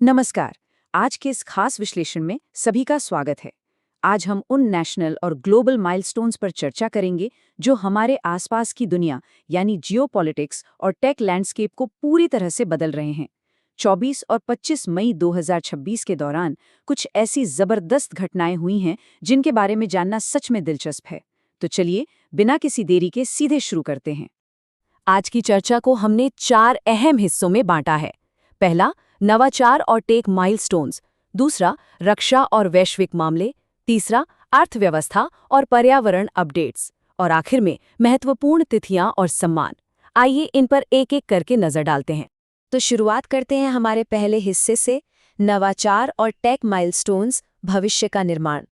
नमस्कार। आज के इस खास विश्लेषण में सभी का स्वागत है। आज हम उन नेशनल और ग्लोबल माइलस्टोन्स पर चर्चा करेंगे जो हमारे आसपास की दुनिया यानी जियोपॉलिटिक्स और टेक लैंडस्केप को पूरी तरह से बदल रहे हैं। 24 और 25 मई 2026 के दौरान कुछ ऐसी जबरदस्त घटनाएं हुई हैं जिनके बारे में जानना सच में दिलचस्प है। तो चलिए बिना किसी देरी के सीधे शुरू करते हैं। आज की चर्चा को हमने 4 अहम हिस्सों में बांटा है। पहला, नवाचार और टेक माइलस्टोन्स। दूसरा, रक्षा और वैश्विक मामले। तीसरा, अर्थव्यवस्था और पर्यावरण अपडेट्स। और आखिर में महत्वपूर्ण तिथियां और सम्मान। आइए इन पर एक एक करके नजर डालते हैं। तो शुरुआत करते हैं हमारे पहले हिस्से से, नवाचार और टेक माइलस्टोन्स, भविष्य का निर्माण।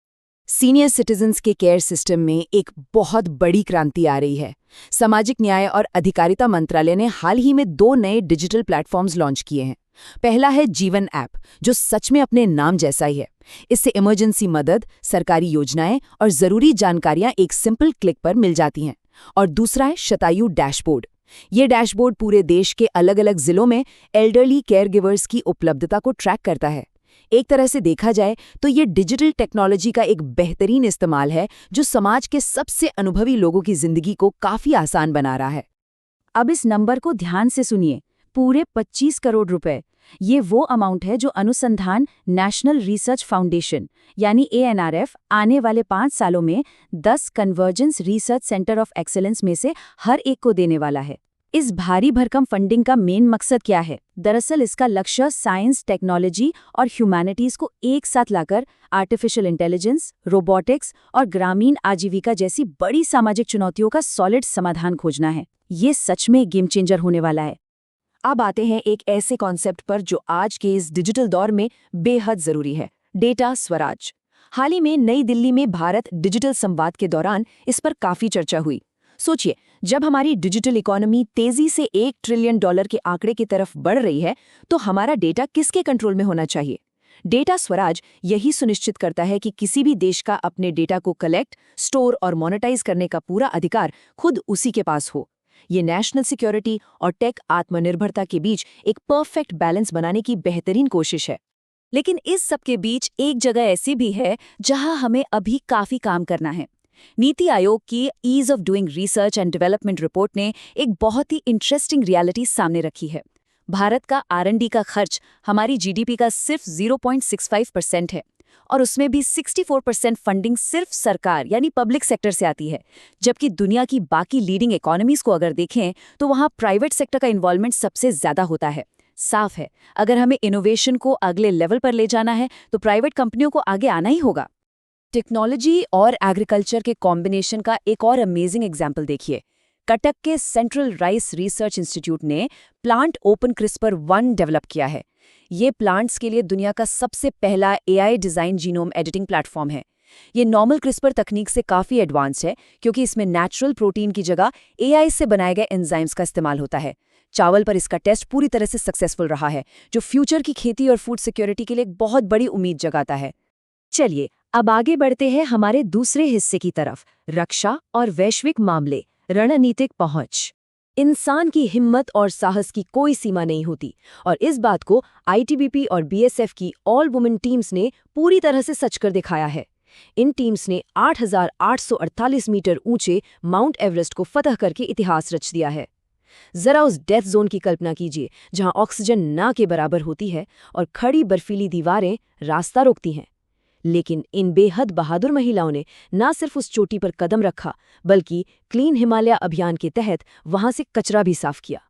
सीनियर सिटीजन्स के केयर सिस्टम में एक बहुत बड़ी क्रांति आ रही है। सामाजिक न्याय और अधिकारिता मंत्रालय ने हाल ही में 2 नए डिजिटल प्लेटफॉर्म्स लॉन्च किए हैं। पहला है जीवन ऐप, जो सच में अपने नाम जैसा ही है। इससे इमरजेंसी मदद, सरकारी योजनाएं और जरूरी जानकारियां एक सिंपल क्लिक पर मिल जाती हैं। और दूसरा है शतायु डैशबोर्ड। ये डैशबोर्ड पूरे देश के अलग अलग जिलों में एल्डरली केयरगिवर्स की उपलब्धता को ट्रैक करता है। एक तरह से देखा जाए तो ये डिजिटल टेक्नोलॉजी का एक बेहतरीन इस्तेमाल है जो समाज के सबसे अनुभवी लोगों की जिंदगी को काफी आसान बना रहा है। अब इस नंबर को ध्यान से सुनिए, पूरे 25 करोड़ रुपए। ये वो अमाउंट है जो अनुसंधान नेशनल रिसर्च फाउंडेशन यानी ANRF आने वाले 5 सालों में 10 convergence research centre of excellence में से हर एक को देने वाला है। इस भारी भरकम फंडिंग का मेन मकसद क्या है? दरअसल इसका लक्ष्य साइंस, टेक्नोलॉजी और ह्यूमैनिटीज को एक साथ लाकर आर्टिफिशियल इंटेलिजेंस, रोबोटिक्स और ग्रामीण आजीविका जैसी बड़ी सामाजिक चुनौतियों का सॉलिड समाधान खोजना है। ये सच में गेम चेंजर होने वाला है। अब आते हैं एक ऐसे कॉन्सेप्ट पर जो आज के इस डिजिटल दौर में बेहद जरूरी है, डेटा स्वराज। हाल ही में नई दिल्ली में भारत डिजिटल संवाद के दौरान इस पर काफी चर्चा हुई। सोचिए, जब हमारी डिजिटल इकोनॉमी तेजी से $1 ट्रिलियन के आंकड़े की तरफ बढ़ रही है, तो हमारा डेटा किसके कंट्रोल में होना चाहिए? डेटा स्वराज यही सुनिश्चित करता है कि किसी भी देश का अपने डेटा को कलेक्ट, स्टोर और मोनेटाइज करने का पूरा अधिकार खुद उसी के पास हो। ये नेशनल सिक्योरिटी और टेक आत्मनिर्भरता के बीच एक परफेक्ट बैलेंस बनाने की बेहतरीन कोशिश है। लेकिन इस सब के बीच एक जगह ऐसी भी है जहां हमें अभी काफी काम करना है। नीति आयोग की ease of doing research and development report ने एक बहुत ही इंटरेस्टिंग रियलिटी सामने रखी है। भारत का R&D का खर्च हमारी GDP का सिर्फ 0.65% है, और उसमें भी 64% फंडिंग सिर्फ सरकार यानी पब्लिक सेक्टर से आती है। जबकि दुनिया की बाकी लीडिंग इकोनॉमीज को अगर देखें तो वहाँ प्राइवेट सेक्टर का इन्वॉल्वमेंट सबसे ज्यादा होता है। साफ है, अगर हमें इनोवेशन को अगले लेवल पर ले जाना है तो प्राइवेट कंपनियों को आगे आना ही होगा। टेक्नोलॉजी और एग्रीकल्चर के कॉम्बिनेशन का एक और अमेजिंग एग्जाम्पल देखिए। कटक के सेंट्रल राइस रिसर्च इंस्टीट्यूट ने प्लांट ओपन क्रिस्पर 1 डेवलप किया है। ये प्लांट्स के लिए दुनिया का सबसे पहला AI design genome editing platform है। ये नॉर्मल क्रिस्पर तकनीक से काफी एडवांस्ड है, क्योंकि इसमें नेचुरल प्रोटीन की जगह AI से बनाए गए एंजाइम्स का इस्तेमाल होता है। चावल पर इसका टेस्ट पूरी तरह से सक्सेसफुल रहा है, जो फ्यूचर की खेती और फूड सिक्योरिटी के लिए एक बहुत बड़ी उम्मीद जगाता है। चलिए अब आगे बढ़ते हैं हमारे दूसरे हिस्से की तरफ, रक्षा और वैश्विक मामले, रणनीतिक पहुंच। इंसान की हिम्मत और साहस की कोई सीमा नहीं होती, और इस बात को ITBP और BSF की ऑल वुमेन टीम्स ने पूरी तरह से सच कर दिखाया है। इन टीम्स ने 8,848 मीटर ऊंचे माउंट एवरेस्ट को फतह करके इतिहास रच दिया है। जरा उस डेथ जोन की कल्पना कीजिए, जहां ऑक्सीजन ना के बराबर होती है और खड़ी बर्फीली दीवारें रास्ता रोकती हैं। लेकिन इन बेहद बहादुर महिलाओं ने न सिर्फ उस चोटी पर कदम रखा, बल्कि क्लीन हिमालय अभियान के तहत वहां से कचरा भी साफ किया।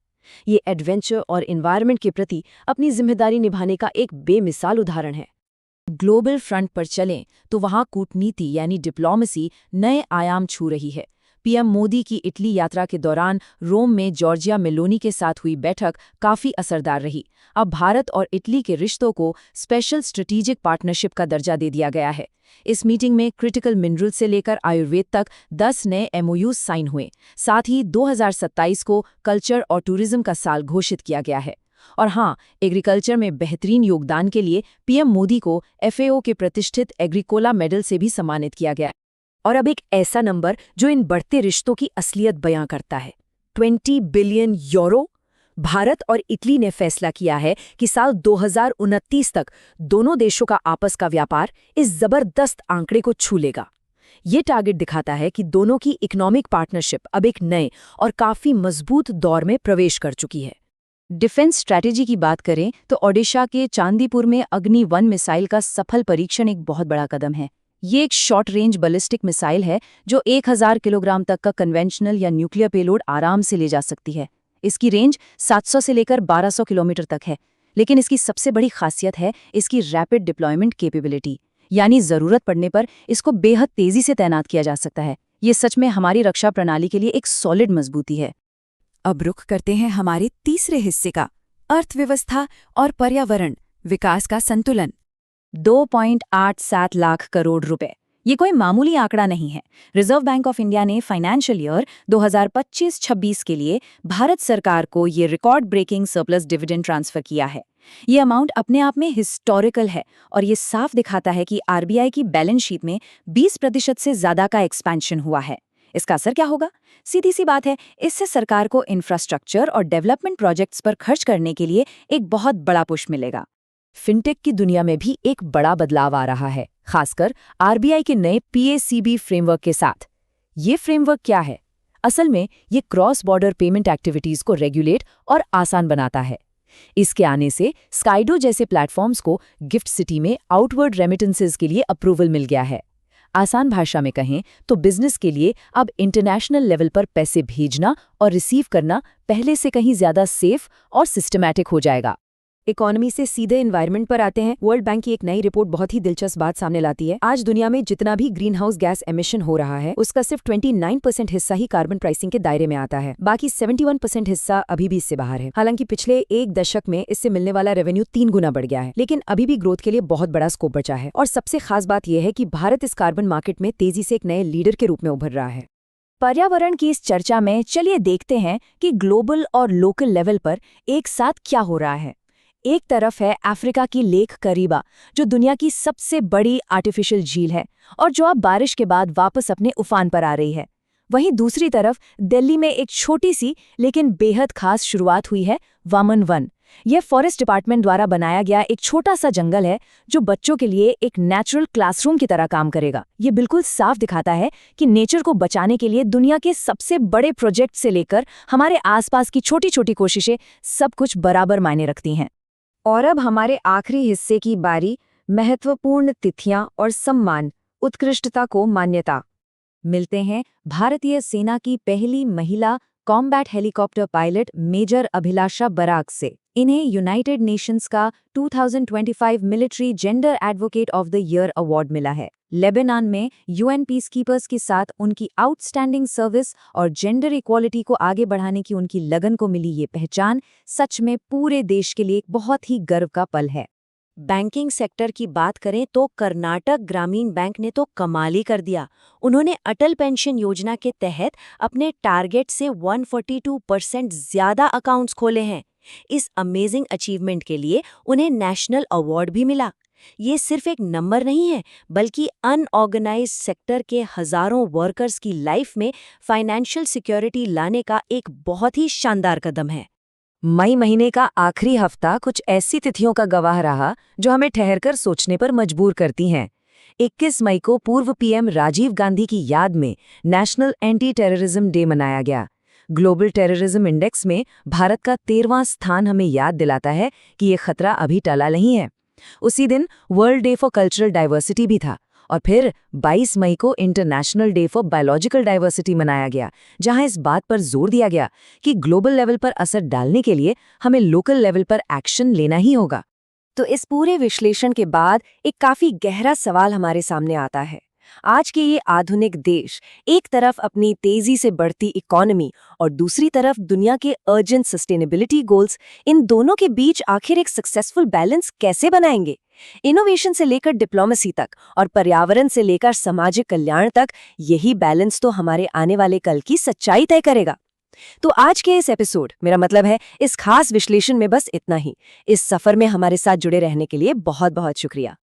ये एडवेंचर और एनवायरनमेंट के प्रति अपनी जिम्मेदारी निभाने का एक बेमिसाल उदाहरण है। ग्लोबल फ्रंट पर चलें तो वहां कूटनीति यानी डिप्लोमेसी नए आयाम छू रही है। PM मोदी की इटली यात्रा के दौरान रोम में जॉर्जिया मेलोनी के साथ हुई बैठक काफी असरदार रही। अब भारत और इटली के रिश्तों को स्पेशल स्ट्रेटेजिक पार्टनरशिप का दर्जा दे दिया गया है। इस मीटिंग में क्रिटिकल मिनरल से लेकर आयुर्वेद तक 10 नए MOUs साइन हुए। साथ ही 2027 को कल्चर और टूरिज्म का साल घोषित किया गया है। और हाँ, एग्रीकल्चर में बेहतरीन योगदान के लिए PM मोदी को FAO के प्रतिष्ठित एग्रीकोला मेडल से भी सम्मानित किया गया। और अब एक ऐसा नंबर जो इन बढ़ते रिश्तों की असलियत बयां करता है, 20 बिलियन यूरो। भारत और इटली ने फैसला किया है कि साल 2029 तक दोनों देशों का आपस का व्यापार इस जबरदस्त आंकड़े को छू लेगा। ये टारगेट दिखाता है कि दोनों की इकोनॉमिक पार्टनरशिप अब एक नए और काफी मजबूत दौर में प्रवेश कर चुकी है। डिफेंस स्ट्रैटेजी की बात करें तो ओडिशा के चांदीपुर में अग्नि-1 मिसाइल का सफल परीक्षण एक बहुत बड़ा कदम है। ये एक शॉर्ट रेंज बैलिस्टिक मिसाइल है जो 1000 किलोग्राम तक का कन्वेंशनल या न्यूक्लियर पेलोड आराम से ले जा सकती है। इसकी रेंज 700 से लेकर 1200 किलोमीटर तक है, लेकिन इसकी सबसे बड़ी खासियत है इसकी रैपिड डिप्लॉयमेंट कैपेबिलिटी, यानी जरूरत पड़ने पर इसको बेहद तेजी से तैनात किया जा सकता है। ये सच में हमारी रक्षा प्रणाली के लिए एक सॉलिड मजबूती है। अब रुख करते हैं हमारे तीसरे हिस्से का, अर्थव्यवस्था और पर्यावरण विकास का संतुलन। 2.87 लाख करोड़ रुपए, ये कोई मामूली आंकड़ा नहीं है। रिजर्व बैंक ऑफ इंडिया ने फाइनेंशियल ईयर 2025-26 के लिए भारत सरकार को ये record breaking surplus dividend transfer किया है। ये अमाउंट अपने आप में हिस्टोरिकल है और ये साफ दिखाता है कि आरबीआई की बैलेंस शीट में 20% से ज्यादा का एक्सपेंशन हुआ है। इसका असर क्या होगा? सीधी सी बात है, इससे सरकार को इंफ्रास्ट्रक्चर और डेवलपमेंट प्रोजेक्ट्स पर खर्च करने के लिए एक बहुत बड़ा पुश मिलेगा। फिनटेक की दुनिया में भी एक बड़ा बदलाव आ रहा है, खासकर आरबीआई के नए पीएसीबी फ्रेमवर्क के साथ। ये फ्रेमवर्क क्या है? असल में ये क्रॉस बॉर्डर पेमेंट एक्टिविटीज को रेगुलेट और आसान बनाता है। इसके आने से स्काइडो जैसे प्लेटफॉर्म्स को गिफ्ट सिटी में आउटवर्ड रेमिटेंसेस के लिए अप्रूवल मिल गया है। आसान भाषा में कहें तो बिजनेस के लिए अब इंटरनेशनल लेवल पर पैसे भेजना और रिसीव करना पहले से कहीं ज्यादा सेफ और सिस्टमैटिक हो जाएगा। इकोनॉमी से सीधे एनवायरनमेंट पर आते हैं। वर्ल्ड बैंक की एक नई रिपोर्ट बहुत ही दिलचस्प बात सामने लाती है। आज दुनिया में जितना भी ग्रीन हाउस गैस एमिशन हो रहा है, उसका सिर्फ 29% हिस्सा ही कार्बन प्राइसिंग के दायरे में आता है। बाकी 71% हिस्सा अभी भी इससे बाहर है। हालांकि पिछले एक दशक में इससे मिलने वाला रेवेन्यू 3 गुना बढ़ गया है, लेकिन अभी भी ग्रोथ के लिए बहुत बड़ा स्कोप बचा है। और सबसे खास बात यह है कि भारत इस कार्बन मार्केट में तेजी से एक नए लीडर के रूप में उभर रहा है। पर्यावरण की इस चर्चा में चलिए देखते हैं कि ग्लोबल और लोकल लेवल पर एक साथ क्या हो रहा है। एक तरफ है अफ्रीका की लेक करीबा, जो दुनिया की सबसे बड़ी आर्टिफिशियल झील है और जो अब बारिश के बाद वापस अपने उफान पर आ रही है। वहीं दूसरी तरफ दिल्ली में एक छोटी सी लेकिन बेहद खास शुरुआत हुई है, वामन वन। यह फॉरेस्ट डिपार्टमेंट द्वारा बनाया गया एक छोटा सा जंगल है जो बच्चों के लिए एक नेचुरल क्लासरूम की तरह काम करेगा। ये बिल्कुल साफ दिखाता है कि नेचर को बचाने के लिए दुनिया के सबसे बड़े प्रोजेक्ट से लेकर हमारे आसपास की छोटी छोटी कोशिशें सब कुछ बराबर मायने रखती हैं। और अब हमारे आखिरी हिस्से की बारी, महत्वपूर्ण तिथियां और सम्मान, उत्कृष्टता को मान्यता। मिलते हैं भारतीय सेना की पहली महिला कॉम्बैट हेलीकॉप्टर पायलट मेजर अभिलाषा बराक से। इन्हें यूनाइटेड नेशंस का 2025 military gender advocate of the year award मिला है। लेबनान में यूएन पीसकीपर्स के साथ उनकी आउटस्टैंडिंग सर्विस और जेंडर इक्वालिटी को आगे बढ़ाने की उनकी लगन को मिली ये पहचान सच में पूरे देश के लिए एक बहुत ही गर्व का पल है। बैंकिंग सेक्टर की बात करें तो कर्नाटक ग्रामीण बैंक ने तो कमाल ही कर दिया। उन्होंने अटल पेंशन योजना के तहत अपने टारगेट से 142% ज्यादा अकाउंट्स खोले हैं। इस अमेजिंग अचीवमेंट के लिए उन्हें नेशनल अवार्ड भी मिला। ये सिर्फ एक नंबर नहीं है, बल्कि अनऑर्गेनाइज्ड सेक्टर के हजारों वर्कर्स की लाइफ में फाइनेंशियल सिक्योरिटी लाने का एक बहुत ही शानदार कदम है। मई महीने का आखिरी हफ्ता कुछ ऐसी तिथियों का गवाह रहा जो हमें ठहरकर सोचने पर मजबूर करती हैं। 21 मई को पूर्व पीएम राजीव गांधी की याद में नेशनल एंटी टेररिज्म डे मनाया गया। ग्लोबल टेररिज्म इंडेक्स में भारत का 13वां स्थान हमें याद दिलाता है कि ये खतरा अभी टला नहीं है। उसी दिन world day for cultural diversity भी था और फिर 22 मई को international day for biological diversity मनाया गया, जहां इस बात पर जोर दिया गया कि ग्लोबल लेवल पर असर डालने के लिए हमें लोकल लेवल पर एक्शन लेना ही होगा। तो इस पूरे विश्लेषण के बाद एक काफी गहरा सवाल हमारे सामने आता है। आज के ये आधुनिक देश एक तरफ अपनी तेजी से बढ़ती इकोनॉमी और दूसरी तरफ दुनिया के अर्जेंट सस्टेनेबिलिटी गोल्स, इन दोनों के बीच आखिर एक सक्सेसफुल बैलेंस कैसे बनाएंगे? इनोवेशन से लेकर डिप्लोमेसी तक और पर्यावरण से लेकर सामाजिक कल्याण तक, यही बैलेंस तो हमारे आने वाले कल की सच्चाई तय करेगा। तो आज के इस एपिसोड, मेरा मतलब है इस खास विश्लेषण में बस इतना ही। इस सफर में हमारे साथ जुड़े रहने के लिए बहुत बहुत शुक्रिया।